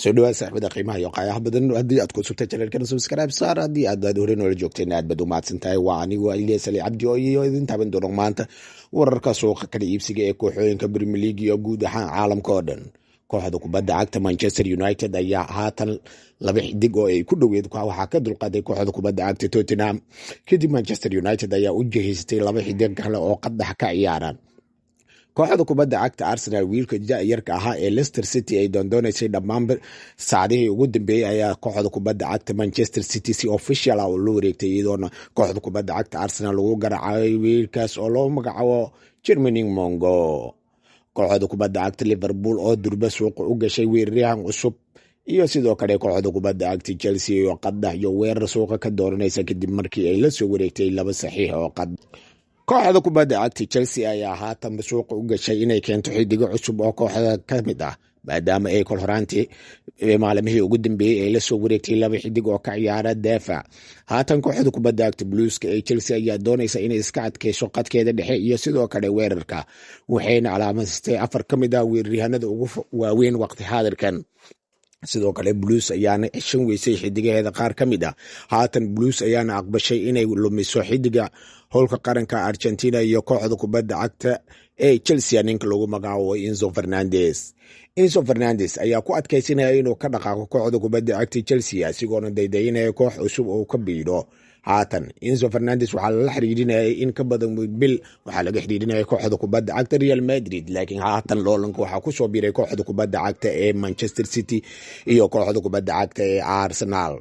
soo dhawaad saaxiibada qiimaha iyo qaayaha badan haddii aad ku sugtay channelkan subscribe saar haddii aad hore noola joogteen aad bad u mahadsantahay waa anigu Ilyas Ali Cabdi oo idin taaban doono maanta wararka suuqa kala iibsiga ee kooxooyinka Premier League iyo guud ahaan caalamka oo dhan. Kooxda kubadda cagta Manchester United ayaa haatan laba xidig oo ay ku dhaweed waxa ka dulqaaday kooxda kubadda cagta Tottenham kadib Manchester United ayaa u jeestay laba xidig kale oo qadax ka ciyaaraan. Kooxda kubadda cagta Arsenal wiilka yarka ahaa ee Leicester City ay doonaysay dhammaan saacadihii ugu dambeeyay ayaa kooxda kubadda cagta Manchester City si official ah loo wareegtay iyadoona kooxda kubadda cagta Arsenal lagu garaacay wiilkaas oo loo magacaabo Jermaine Mongo. Kooxda kubadda cagta Liverpool oo durba suuqa u gashay weeraryahan cusub iyo sidoo kale kooxda kubadda cagta Chelsea oo qadax iyo weerar suuqa ka dooranaysa kadib markii ay la soo wareegtay laba saxiix oo kooxda kubadda cagta Chelsea ayaa haatan suuqa u gashay inay keento xidigo cusub oo kooxda ka mid ah maadaama ay kol horaantii maalmihii ugu dambeeyay ay la soo wareegtay laba xidig oo ka ciyaara daafac. Haatan kooxda kubadda cagta Blueska ee Chelsea ayaa doonaysa inay iska adkeyso qadkeeda dhexe iyo sidoo kale weerarka waxayna calaamadsatay 4 ka mid ah weeraryahanada ugu waaweyn waqti xaadirkan. Sidoo kale Blues ayaana shan weysay xidigaheeda qaar ka mid ah. Haatan Blues ayaana aqbashay inay lumiso xidiga howlka qaranka Argentina iyo kooxda kubadda cagta ee Chelsea ninka lagu magacaabo Enzo Fernandes ayaa ku adkeysanaya inuu ka dhaqaaqo kooxda kubadda cagta Chelsea asigoona daydaynaya koox cusub oo ka biiro. Haatan Enzo Fernandes waxaa la xiriirinayay in ka badan bil waxaa laga xiriirinayay kooxda kubadda cagta Real Madrid laakiin haatan loolanka waxaa ku soo biiray kooxda kubadda cagta ee Manchester City iyo kooxda kubadda cagta ee Arsenal.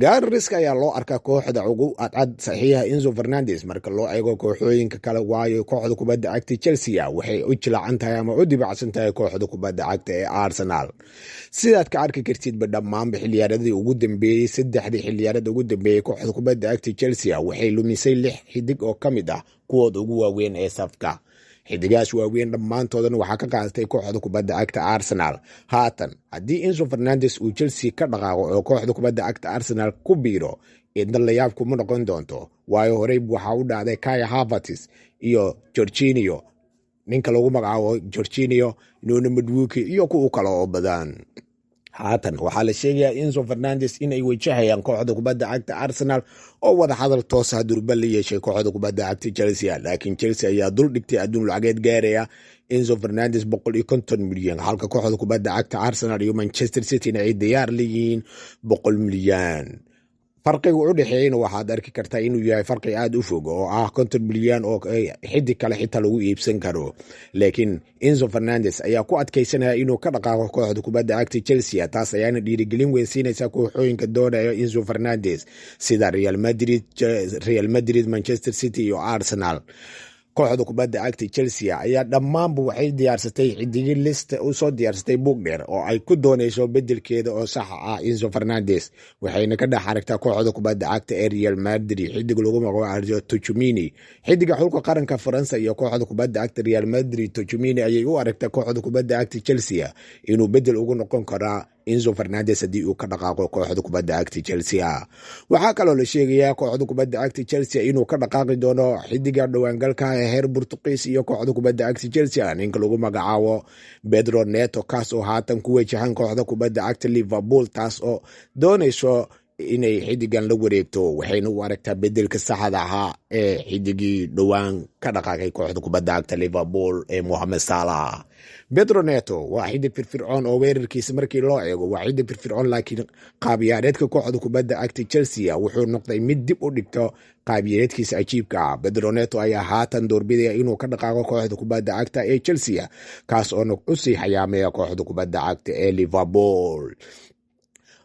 Gaariska ayaa loo arkaa kooxda ugu cadcad saxiixa Enzo Fernandes marka loo eego kooxooyinka kale waayo kooxda kubadda cagta Chelsea waxay u jilaacan tahay ama u dibacsan tahay kooxda kubadda cagta ee Arsenal. Sidaad ka arki kartid dhammaan xilliyaaradii ugu dambeeyay saddexdii xilliyaarada ugu dambeeyay kooxda kubadda cagta Chelsea waxay lumisay 6 xidig oo kamid ah kuwooda ugu waaweyn ee safka. Xidigaas waaweyn dhammaantoodana waxaa ka qaadatay kooxda kubadda cagta Arsenal. Haatan haddii Enzo Fernandes uu Chelsea ka dhaqaaqo oo kooxda kubadda cagta Arsenal ku biiro idna la yaab kuma noqon doonto waayo horey waxa u dhacday Kai Havertz iyo Jorginho ninka lagu magacaabo Jorginho Nuno Madueke iyo kuwa kale oo badan. Haatan waxaa la sheegayaa Enzo Fernandes inay wajahayaan kooxda kubadda cagta Arsenal oo wada hadal toos ah durba la yeeshay kooxda kubadda cagta Chelsea laakiin Chelsea ayaa dul dhigtay adduun lacageed gaaraya Enzo Fernandes 150 milyan halka kooxda kubadda cagta Arsenal iyo Manchester City ay diyaar leeyihiin 100 milyan. farqiga u dhaxeeyna waxaad arki kartaa inuu yahay farqi aad u fog oo ah 50 milyan oo xidig kale xitaa lagu iibsan karo laakiin Enzo Fernandes ayaa ku adkeysanaya inuu ka dhaqaaqo kooxda kubadda cagta Chelsea taas ayaana dhiirigelin weyn siinaysa kooxooyinka doonaya Enzo Fernandes sida Real Madrid, Manchester City iyo Arsenal. Kooxda kubadda cagta Chelsea ayaa dhammaanba waxay diyaarsatay xidig list oo soo diyaarsatay buug dheer oo ay ku doonayso bedelkeeda oo sax ah Enzo Fernandes waxayna ka dhex aragtaa kooxda kubadda cagta ee Real Madrid xidig lagu magacaabo Tchouaméni xidiga xulka qaranka Faransa iyo kooxda kubadda cagta Real Madrid. Tchouaméni ayay u aragtaa kooxda kubadda cagta Chelsea inuu bedel ugu noqon karo Enzo Fernandes haddii uu ka dhaqaaqo kooxda kubadda cagta Chelsea. Waxaa kaloo la sheegayaa kooxda kubadda cagta Chelsea inuu ka dhaqaaqi doono xidiga dhawaangalka ee heer Portuguese iyo kooxda kubadda cagta Chelsea ninka lagu magacaabo Pedro Neto kaas oo haatan ku wajahan kooxda kubadda cagta Liverpool taas oo doonayso inay xidigan la wareegto waxayna u aragtaa bedelka saxda ah ee xidigii dhawaan ka dhaqaaqay kooxda kubadda cagta Liverpool ee Mohamed Salah. Pedro Neto waa xidig firfircoon oo weerarkiisa markii loo eego waa xidig firfircoon laakiin qaabiyaareedka kooxda kubadda cagta Chelsea wuxuu noqday mid dib u dhigto qaabiyaareedkiisa cajiibka ah. Pedro Neto ayaa haatan doorbidaya inuu ka dhaqaaqo kooxda kubadda cagta ee Chelsea kaas oo u sii xayaameeya kooxda kubadda cagta ee Liverpool.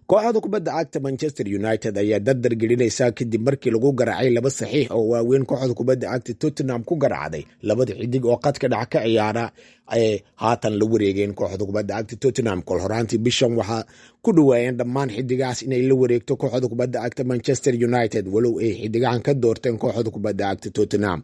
Kooxda kubadda cagta Manchester United ayaa dardar gelinaysa kadib markii lagu garaacay laba saxiix oo waaweyn kooxda kubadda cagta Tottenham ku garaacday labada xidig oo qadka dhac ka ciyaara ay haatan la wareegeen kooxda kubadda cagta Tottenham kol horaantii bishan waxa ku dhawaayeen dhammaan xidigaas inay la wareegto kooxda kubadda cagta Manchester United walow ay xidigahan ka doorteen kooxda kubadda cagta Tottenham.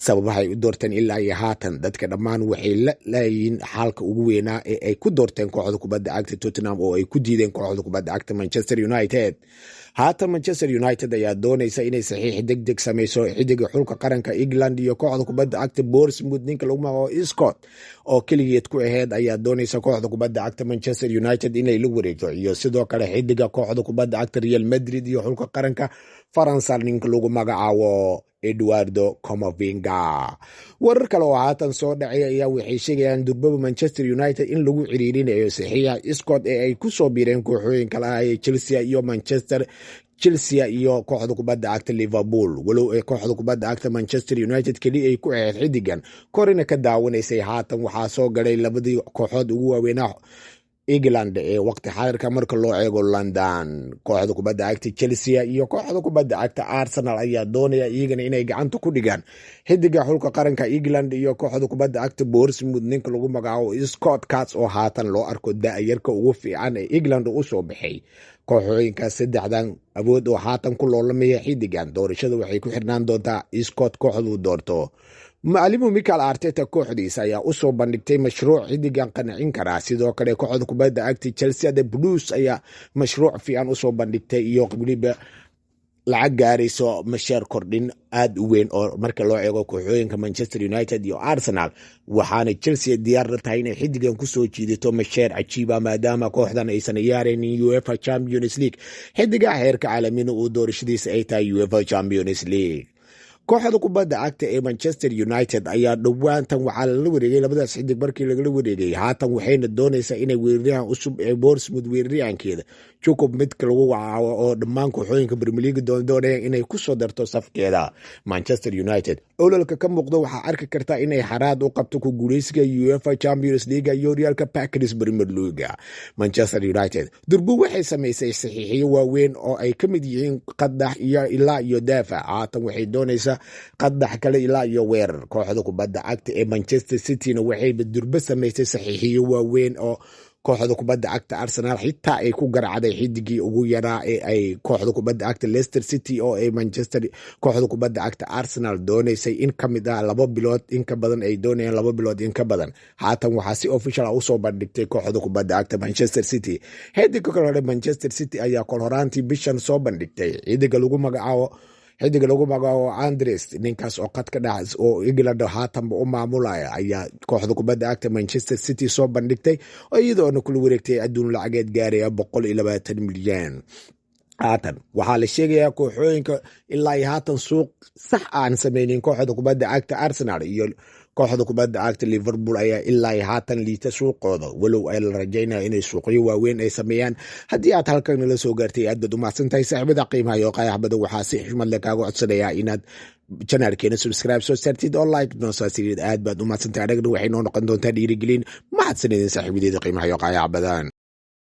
Sababaha ay u doorteen ilaa iyo haatan dadka dhammaan waxay leeyihiin xalka ugu weynaa ee ay ku doorteen kooxda kubadda cagta Tottenham oo ay ku diideen kooxda kubadda cagta Manchester United. haatan Manchester United ayaa doonaysa inay saxiix degdeg samayso xidiga xulka qaranka England iyo kooxda kubadda cagta Bournemouth ninka lagu magacaabo Scott oo kaligeed ku aheyd ayaa doonaysa kooxda kubadda cagta Manchester United inay la wareegto iyo sidoo kale xidiga kooxda kubadda cagta Real Madrid iyo xulka qaranka Faransa ninka lagu magacaabo Eduardo Camavinga. warar kale oo haatan soo dhacay ayaa waxay sheegayaan durbaba Manchester United in lagu ciriirinayo saxiixa Scott ee ay ku soo biireen kooxooyin kale ah Chelsea iyo Chelsea iyo kooxda kubadda cagta Liverpool walow ay kooxda kubadda cagta Manchester United kali ay ku aheyd xidigan korina ka daawanaysay haatan waxaa soo galay labadii kooxood ugu waaweyn England ee waqti xaadirka marka loo eego London. kooxda kubadda cagta Chelsea iyo kooxda kubadda cagta Arsenal ayaa doonaya iyagana inay gacanta ku dhigaan xidiga xulka qaranka England iyo kooxda kubadda cagta Bournemouth ninka lagu magacaabo Scott Katz oo haatan loo arko da'yarka ugu fiican ee England u soo baxay. kooxooyinka saddexdan awood oo haatan ku loolamaya xidigan doorashada waxay ku xirnaan doontaa Scott kooxdu doorto. macalimu Mikel Arteta kooxdiisa ayaa u soo bandhigtay mashruuc xidigan qancin karaa sidoo kale kooxda kubadda cagta Chelsea the Blues ayaa mashruuc fiican u soo bandhigtay iyo waliba lacag gaarayso mashaar kordhin aad u weyn oo marka loo eego kooxooyinka Manchester United iyo Arsenal waxaana Chelsea diyaar la tahay inay xidigan ku soo jiidato mashaar cajiiba maadaama kooxdan aysan ciyaaraynin UEFA Champions League xidiga heerka caalamiga oo doorashadiisa ay tahay UEFA Champions League. kooxda kubadda cagta ee Manchester United ayaa dhawaantan waxaa la wareegay labadaas xidig markii laga wareegay haatan waxayna doonaysaa inay weeraryahan cusub ee Bournemouth weeraryahankeeda Jacob midka lagu wacawo oo dhammaan kooxooyinka Premier League doonayaan inay ku soo darto safkeeda. Manchester United ololka ka muuqdo waxaa arki kartaa inay xaraad u qabto ku guuleysiga UEFA Champions League iyo Realka Packers Premier League. Manchester United durbu waxay samaysay saxiixiyo waaweyn oo ay ka mid yihiin qadax iyo ilaa iyo daafac haatan waxay doonaysaa qadax kale ilaa iyo weerar. kooxda kubadda cagta ee Manchester City waxay durba samaysay saxiixiyo waaweyn oo kooxda kubadda cagta Arsenal xitaa ay ku garacday xidigii ugu yaraa ee ay kooxda kubadda cagta Leicester City oo ay Manchester kooxda kubadda cagta Arsenal doonaysay in kamid ah 2 bilood in ka badan ay doonayaan 2 bilood in ka badan haatan waxaa si official ah u soo bandhigtay kooxda kubadda cagta Manchester City. xidiga kale Manchester City ayaa kol horaantii bishan soo bandhigtay xidiga lagu magacaabo Andres ninkaas oo qadka dhac oo England haatan u maamulaya ayaa kooxda kubadda cagta Manchester City soo bandhigtay oo iyadoona kula wareegtay adduun lacageed gaaraya 120 milyan. haatan waxaa la sheegayaa kooxooyinka ilaa haatan suuq sax aan sameynin kooxda kubadda cagta Arsenal iyo kooxda kubadda cagta Liverpool ayaa ilaa haatan liita suuqooda walow ay la rajaynaya inay suuqyo waaweyn ay sameeyaan. haddii aad halkan la soo gaartay aad baad u mahadsantahay saaxiibada qiimaha iyo qayaxbada waxaa si xushmad leh kaaga codsanayaa inaad channelkeena subscribe soo saartid oo like noo soo siirid aad baad u mahadsantahay. anagana waxay noo noqon doontaa dhiirigelin mahadsanidin saaxiibadeeda qiimaha iyo qayaxbadan.